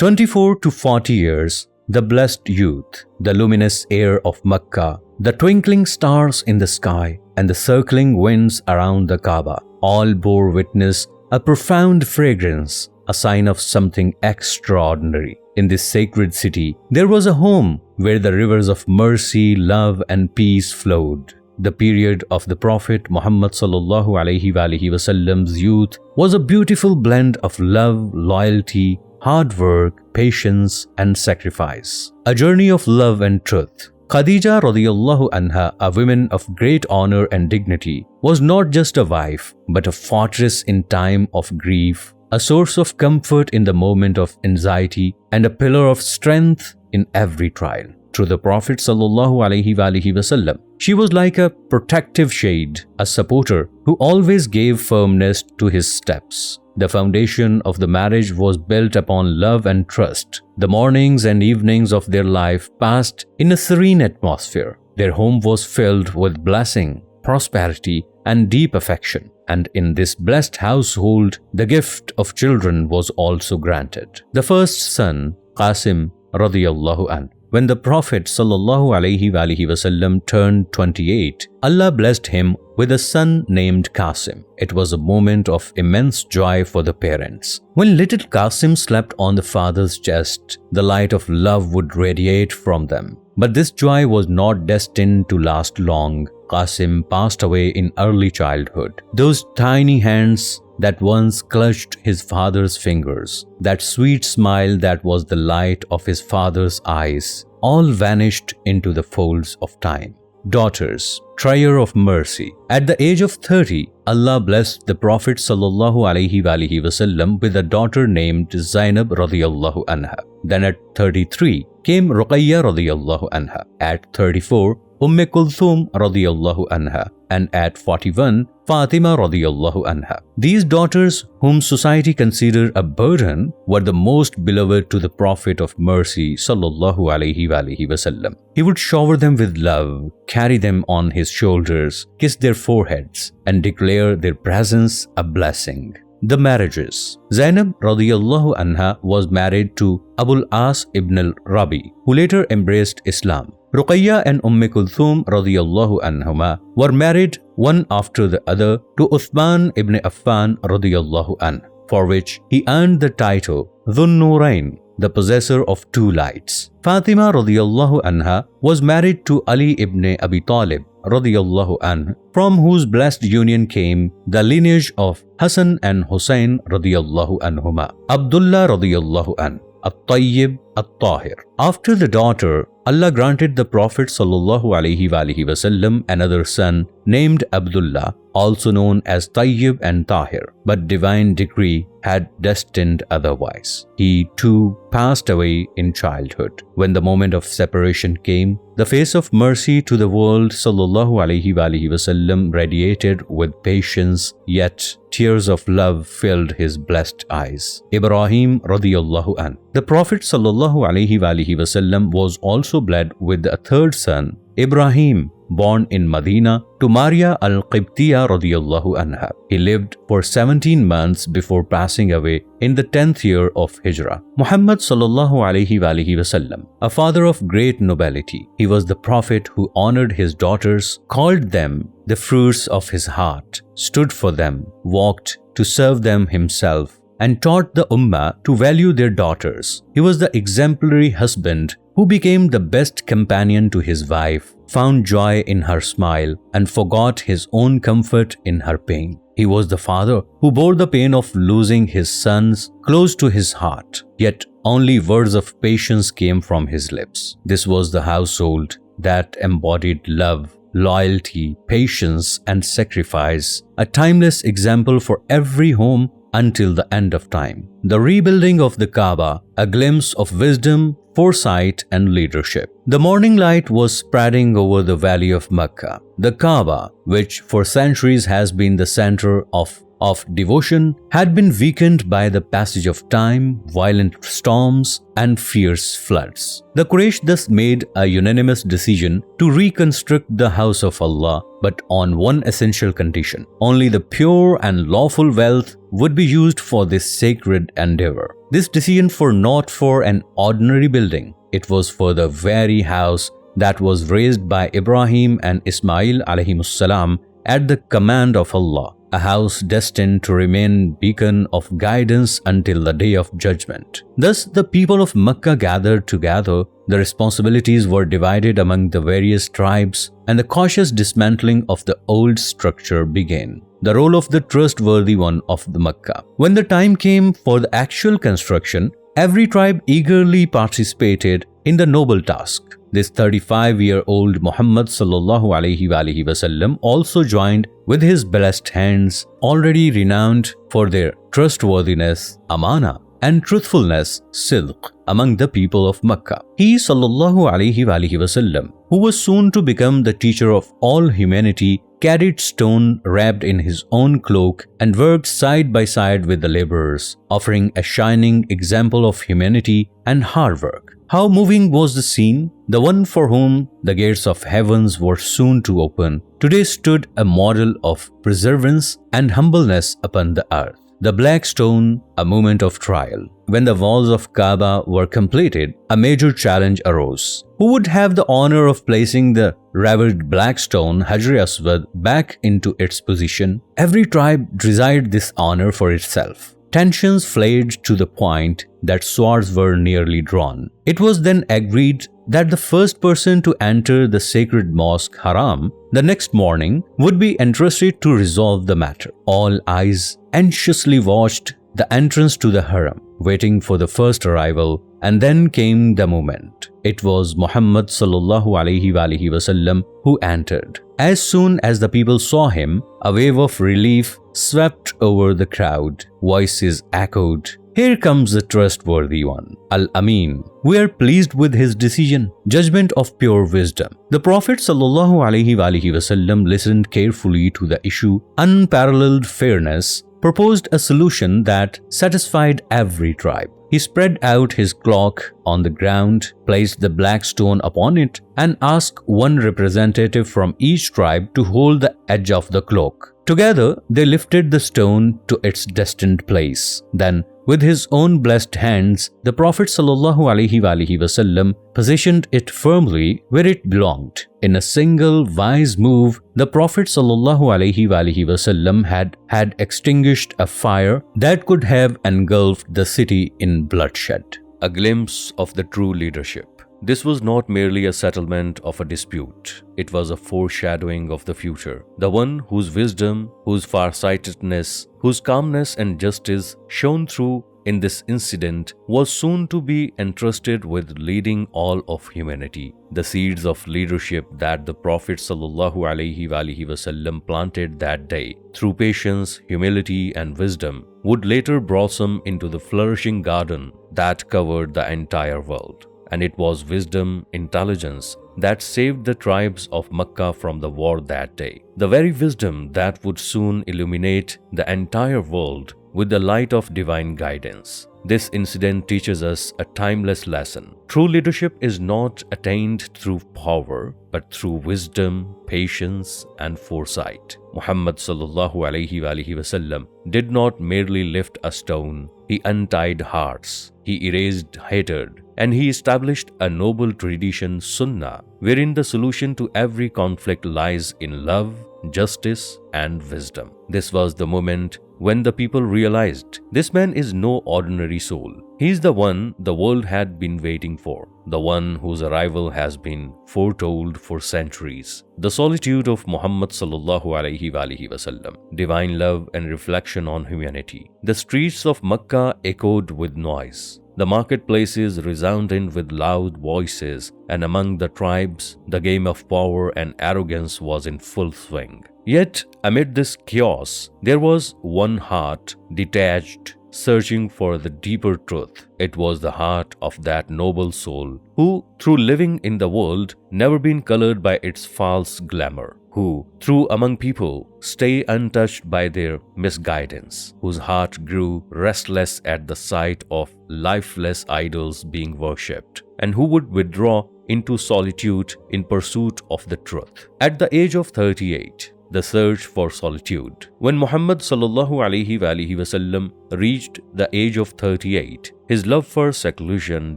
24 to 40 years, the blessed youth, the luminous air of Mecca, the twinkling stars in the sky, and the circling winds around the Kaaba all bore witness a profound fragrance, a sign of something extraordinary. In this sacred city, there was a home where the rivers of mercy, love, and peace flowed. The period of the Prophet Muhammad sallallahu alaihi wasallam's youth was a beautiful blend of love, loyalty, hard work, patience, and sacrifice. A journey of love and truth. Khadija radiyallahu anha, a woman of great honor and dignity, was not just a wife, but a fortress in time of grief, a source of comfort in the moment of anxiety, and a pillar of strength in every trial. Through the Prophet sallallahu alaihi wasallam, she was like a protective shade, a supporter who always gave firmness to his steps. The foundation of the marriage was built upon love and trust. The mornings and evenings of their life passed in a serene atmosphere. Their home was filled with blessing, prosperity, and deep affection. And in this blessed household, the gift of children was also granted. The first son, Qasim radiyallahu anhu. When the Prophet sallallahu alaihi wasallam turned 28, Allah blessed him with a son named Qasim. It was a moment of immense joy for the parents. When little Qasim slept on the father's chest, the light of love would radiate from them. But this joy was not destined to last long. Qasim passed away in early childhood. Those tiny hands that once clutched his father's fingers, that sweet smile that was the light of his father's eyes, all vanished into the folds of time. Daughters, trier of mercy. At the age of 30, Allah blessed the Prophet sallallahu alaihi wasallam with a daughter named Zainab radiyallahu anha. Then at 33 came Ruqayya radiyallahu anha. At 34, Kulthum radiyallahu anha, and at 41, Fatima radiyallahu anha. These daughters, whom society considered a burden, were the most beloved to the Prophet of Mercy sallallahu alaihi wasallam. He would shower them with love, carry them on his shoulders, kiss their foreheads, and declare their presence a blessing. The marriages. Zainab radiyallahu anha was married to Abul As ibn al-Rabi, who later embraced Islam. Ruqayya and Kulthum radiyallahu anhuma were married one after the other to Uthman ibn Affan radiyallahu anh, for which he earned the title Dhun Nurain, the possessor of two lights. Fatima radiyallahu anha was married to Ali ibn Abi Talib radiyallahu anh, from whose blessed union came the lineage of Hassan and Hussein radiyallahu anhuma. Abdullah radiyallahu anh, At-Tayyib, At-Tahir. After the daughter, Allah granted the Prophet sallallahu alaihi wasallam another son named Abdullah, also known as Tayyib and Tahir, but divine decree had destined otherwise. He too passed away in childhood. When the moment of separation came, the face of mercy to the world sallallahu alaihi wasallam radiated with patience, yet tears of love filled his blessed eyes. Ibrahim radiyallahu anh. The Prophet sallallahu alaihi wasallam was also blessed with a third son, Ibrahim, born in Medina to Maria al-Qibtiyya radiyallahu anha. He lived for 17 months before passing away in the 10th year of Hijrah. Muhammad sallallahu alaihi wasallam, a father of great nobility. He was the Prophet who honored his daughters, called them the fruits of his heart, stood for them, walked to serve them himself, and taught the Ummah to value their daughters. He was the exemplary husband who became the best companion to his wife, found joy in her smile, and forgot his own comfort in her pain. He was the father who bore the pain of losing his sons close to his heart, yet only words of patience came from his lips. This was the household that embodied love, loyalty, patience, and sacrifice, a timeless example for every home until the end of time. The rebuilding of the Kaaba, a glimpse of wisdom, foresight, and leadership. The morning light was spreading over the valley of Mecca. The Kaaba, which for centuries has been the center of of devotion had been weakened by the passage of time, violent storms, and fierce floods. The Quraysh thus made a unanimous decision to reconstruct the house of Allah, but on one essential condition: only the pure and lawful wealth would be used for this sacred endeavor. This decision was not for an ordinary building, it was for the very house that was raised by Ibrahim and Ismail alayhimussalam at the command of Allah, a house destined to remain beacon of guidance until the day of judgment. Thus, the people of Mecca gathered together, the responsibilities were divided among the various tribes, and the cautious dismantling of the old structure began. The role of the trustworthy one of the Mecca. When the time came for the actual construction, every tribe eagerly participated in the noble task. This 35-year-old Muhammad sallallahu alaihi wasallam also joined with his blessed hands, already renowned for their trustworthiness, amana, and truthfulness, sidq, among the people of Mecca. He sallallahu alaihi wasallam, who was soon to become the teacher of all humanity, carried stone wrapped in his own cloak and worked side by side with the laborers, offering a shining example of humanity and hard work. How moving was the scene! The one for whom the gates of heavens were soon to open, today stood a model of perseverance and humbleness upon the earth. The black stone, a moment of trial. When the walls of Kaaba were completed, a major challenge arose. Who would have the honor of placing the revered black stone Hajar-e-Aswad back into its position? Every tribe desired this honor for itself. Tensions flared to the point that swords were nearly drawn. It was then agreed that the first person to enter the sacred mosque Haram the next morning would be entrusted to resolve the matter. All eyes anxiously watched the entrance to the Haram, waiting for the first arrival, and then came the moment. It was Muhammad sallallahu alaihi wasallam who entered. As soon as the people saw him, a wave of relief swept over the crowd. Voices echoed, "Here comes the trustworthy one, Al-Amin. We are pleased with his decision, judgment of pure wisdom." The Prophet sallallahu alaihi wasallam listened carefully to the issue, unparalleled fairness, proposed a solution that satisfied every tribe. He spread out his cloak on the ground, placed the black stone upon it, and asked one representative from each tribe to hold the edge of the cloak. Together, they lifted the stone to its destined place. Then, with his own blessed hands, the Prophet ﷺ positioned it firmly where it belonged. In a single wise move, the Prophet ﷺ had extinguished a fire that could have engulfed the city in bloodshed. A glimpse of the true leadership. This was not merely a settlement of a dispute. It was a foreshadowing of the future. The one whose wisdom, whose farsightedness, whose calmness and justice shone through in this incident was soon to be entrusted with leading all of humanity. The seeds of leadership that the Prophet ﷺ planted that day, through patience, humility, and wisdom, would later blossom into the flourishing garden that covered the entire world. And it was wisdom, intelligence, that saved the tribes of Mecca from the war that day. The very wisdom that would soon illuminate the entire world with the light of divine guidance. This incident teaches us a timeless lesson. True leadership is not attained through power, but through wisdom, patience, and foresight. Muhammad sallallahu alaihi wasallam did not merely lift a stone, he untied hearts, he erased hatred, and he established a noble tradition, Sunnah, wherein the solution to every conflict lies in love, justice, and wisdom. This was the moment when the people realized this man is no ordinary soul. He is the one the world had been waiting for, the one whose arrival has been foretold for centuries. The solitude of Muhammad sallallahu alaihi wasallam, divine love and reflection on humanity. The streets of Mecca echoed with noise. The marketplaces resounded with loud voices, and among the tribes, the game of power and arrogance was in full swing. Yet, amid this chaos, there was one heart, detached, searching for the deeper truth. It was the heart of that noble soul who, through living in the world, never been colored by its false glamour. who, through among people, stay untouched by their misguidance, whose heart grew restless at the sight of lifeless idols being worshipped, and who would withdraw into solitude in pursuit of the truth. At the age of 38, the search for solitude. When Muhammad ﷺ reached the age of 38, his love for seclusion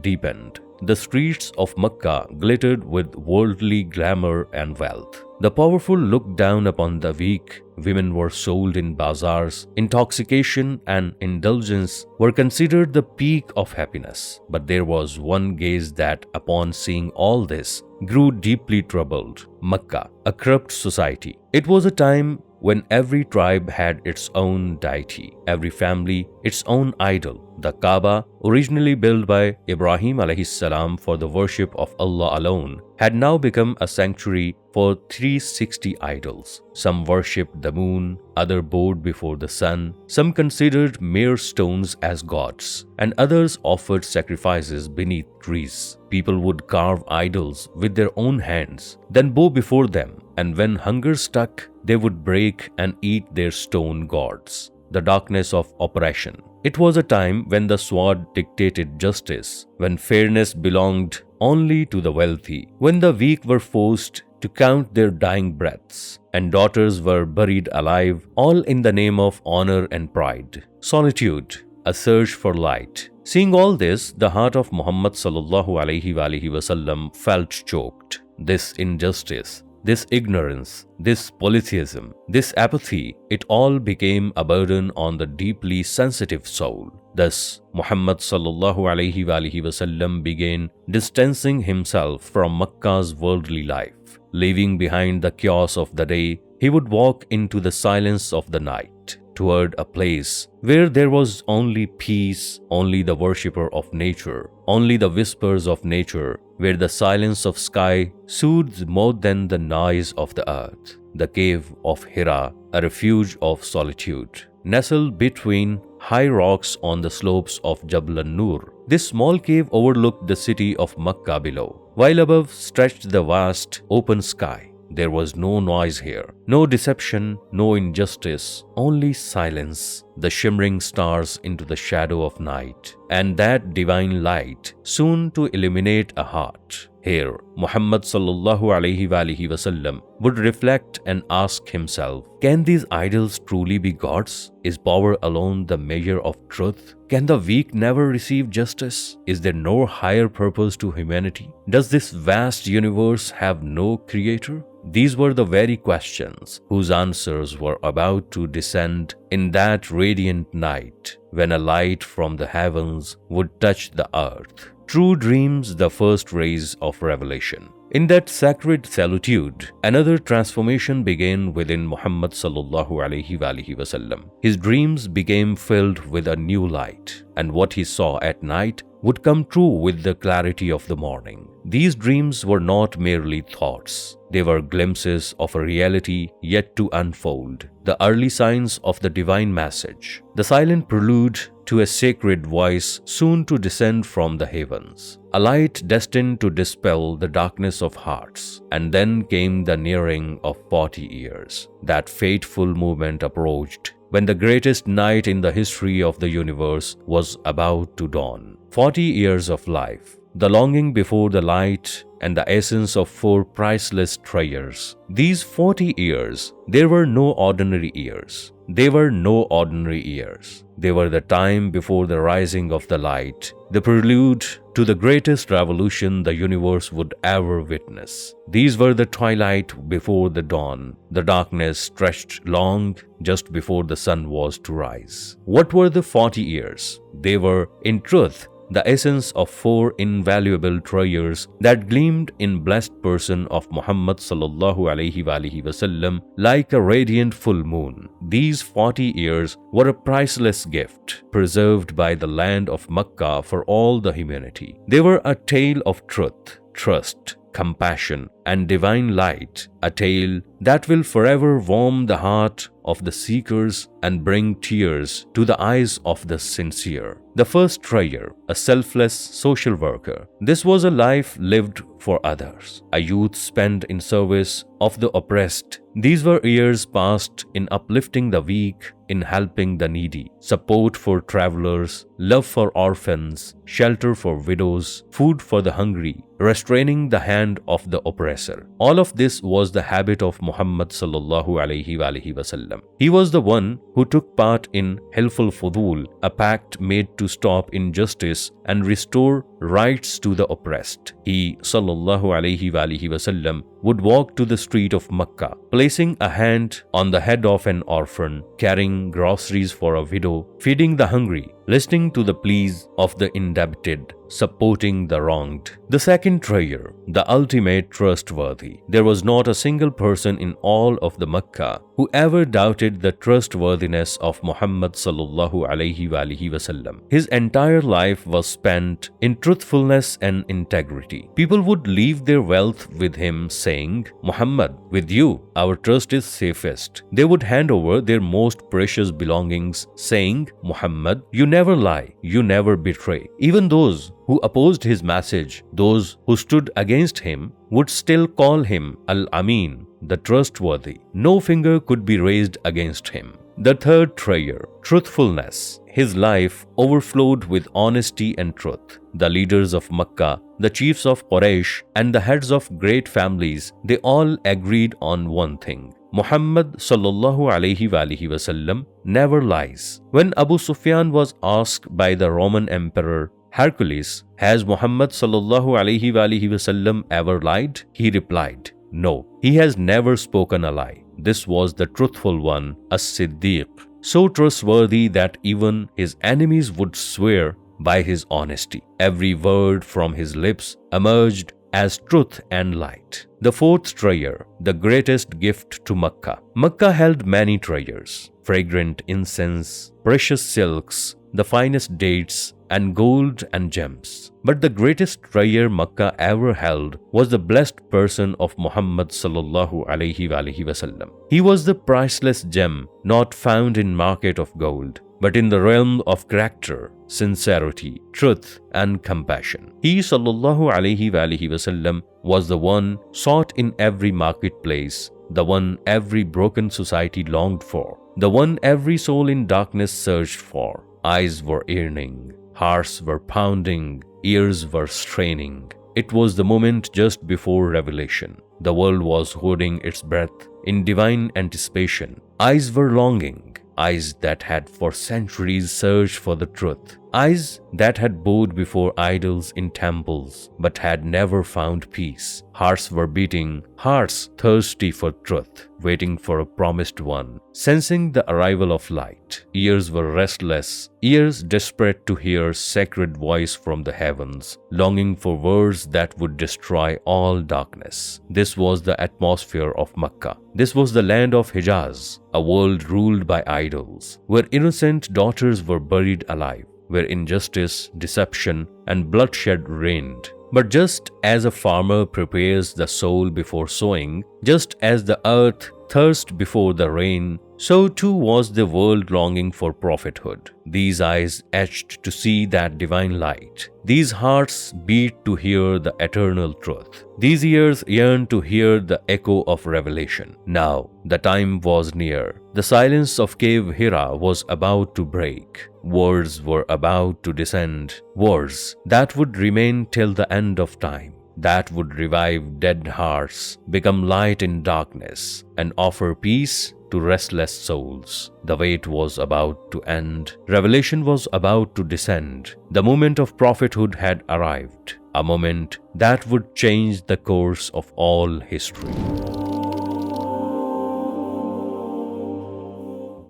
deepened. The streets of Mecca glittered with worldly glamour and wealth. The powerful looked down upon the weak. Women were sold in bazaars. Intoxication and indulgence were considered the peak of happiness. But there was one gaze that, upon seeing all this, grew deeply troubled. Mecca, a corrupt society. It was a time when every tribe had its own deity, every family its own idol. The Kaaba, originally built by Ibrahim alayhis salam for the worship of Allah alone, had now become a sanctuary for 360 idols. Some worshipped the moon, others bowed before the sun, some considered mere stones as gods, and others offered sacrifices beneath trees. People would carve idols with their own hands, then bow before them, and when hunger struck, they would break and eat their stone gods. The darkness of oppression. It was a time when the sword dictated justice, when fairness belonged only to the wealthy, when the weak were forced to count their dying breaths, and daughters were buried alive, all in the name of honor and pride. Solitude, a search for light. Seeing all this, the heart of Muhammad ﷺ felt choked. This injustice, this ignorance, this polytheism, this apathy, it all became a burden on the deeply sensitive soul. Thus, Muhammad ﷺ began distancing himself from Mecca's worldly life. Leaving behind the chaos of the day, he would walk into the silence of the night, toward a place where there was only peace, only the worshipper of nature, only the whispers of nature, where the silence of sky soothes more than the noise of the earth. The cave of Hira, a refuge of solitude, nestled between high rocks on the slopes of Jabal an-Nur. This small cave overlooked the city of Mecca below, while above stretched the vast open sky. There was no noise here, no deception, no injustice, only silence, the shimmering stars into the shadow of night, and that divine light soon to illuminate a heart. Here, Muhammad ﷺ would reflect and ask himself, can these idols truly be gods? Is power alone the measure of truth? Can the weak never receive justice? Is there no higher purpose to humanity? Does this vast universe have no creator? These were the very questions whose answers were about to descend in that radiant night when a light from the heavens would touch the earth. True dreams, the first rays of revelation. In that sacred solitude, another transformation began within Muhammad ﷺ. His dreams became filled with a new light, and what he saw at night would come true with the clarity of the morning. These dreams were not merely thoughts. They were glimpses of a reality yet to unfold, the early signs of the divine message, the silent prelude to a sacred voice soon to descend from the heavens, a light destined to dispel the darkness of hearts. And then came the nearing of 40 years. That fateful moment approached when the greatest night in the history of the universe was about to dawn. 40 years of life, the longing before the light, and the essence of 4 priceless treasures. These 40 years, there were no ordinary years. They were no ordinary years. They were the time before the rising of the light, the prelude to the greatest revolution the universe would ever witness. These were the twilight before the dawn. The darkness stretched long just before the sun was to rise. What were the 40 years? They were, in truth, the essence of 4 invaluable treasures that gleamed in blessed person of Muhammad ﷺ like a radiant full moon. These 40 years were a priceless gift, preserved by the land of Mecca for all the humanity. They were a tale of truth, trust, compassion and divine light, a tale that will forever warm the heart of the seekers and bring tears to the eyes of the sincere. The first Trayer, a selfless social worker. This was a life lived for others, a youth spent in service of the oppressed. These were years passed in uplifting the weak, in helping the needy, support for travelers, love for orphans, shelter for widows, food for the hungry, restraining the hand of the oppressor. All of this was the habit of Muhammad sallallahu alaihi wasallam. He was the one who took part in Hilful Fudul, a pact made to stop injustice and restore rights to the oppressed. He sallallahu alaihi wasallam would walk to the street of Mecca, placing a hand on the head of an orphan, carrying groceries for a widow, feeding the hungry, listening to the pleas of the indebted, supporting the wronged. The second Trayer, the ultimate trustworthy. There was not a single person in all of the Mecca who ever doubted the trustworthiness of Muhammad sallallahu alaihi wasallam. His entire life was spent in truthfulness and integrity. People would leave their wealth with him saying, "Muhammad, with you, our trust is safest." They would hand over their most precious belongings saying, "Muhammad, you never lie, you never betray." Even those who opposed his message, those who stood against him, would still call him Al-Amin, the trustworthy. No finger could be raised against him. The third Trayer, truthfulness. His life overflowed with honesty and truth. The leaders of Mecca, the chiefs of Quraysh, and the heads of great families, they all agreed on one thing. Muhammad sallallahu alaihi wasallam never lies. When Abu Sufyan was asked by the Roman Emperor Hercules, "Has Muhammad sallallahu alaihi wasallam ever lied?" He replied, "No, he has never spoken a lie." This was the truthful one, a Siddiq, so trustworthy that even his enemies would swear by his honesty. Every word from his lips emerged as truth and light. The fourth Trayer, the greatest gift to Mecca. Mecca held many treasures: fragrant incense, precious silks, the finest dates, and gold and gems. But the greatest treasure Mecca ever held was the blessed person of Muhammad sallallahu alaihi wasallam. He was the priceless gem not found in market of gold, but in the realm of character, sincerity, truth, and compassion. He sallallahu alaihi wasallam was the one sought in every marketplace, the one every broken society longed for, the one every soul in darkness searched for. Eyes were yearning, hearts were pounding, ears were straining. It was the moment just before revelation. The world was holding its breath in divine anticipation. Eyes were longing, eyes that had for centuries searched for the truth, eyes that had bowed before idols in temples but had never found peace. Hearts were beating, hearts thirsty for truth, waiting for a promised one, sensing the arrival of light. Ears were restless, ears desperate to hear sacred voice from the heavens, longing for words that would destroy all darkness. This was the atmosphere of Mecca. This was the land of Hijaz, a world ruled by idols, where innocent daughters were buried alive, where injustice, deception, and bloodshed reigned. But just as a farmer prepares the soil before sowing, just as the earth thirsts before the rain, so too was the world longing for prophethood. These eyes etched to see that divine light. These hearts beat to hear the eternal truth. These ears yearned to hear the echo of revelation. Now, the time was near. The silence of Cave Hira was about to break. Words were about to descend. Words that would remain till the end of time, that would revive dead hearts, become light in darkness, and offer peace to restless souls. The wait was about to end. Revelation was about to descend. The moment of prophethood had arrived, a moment that would change the course of all history.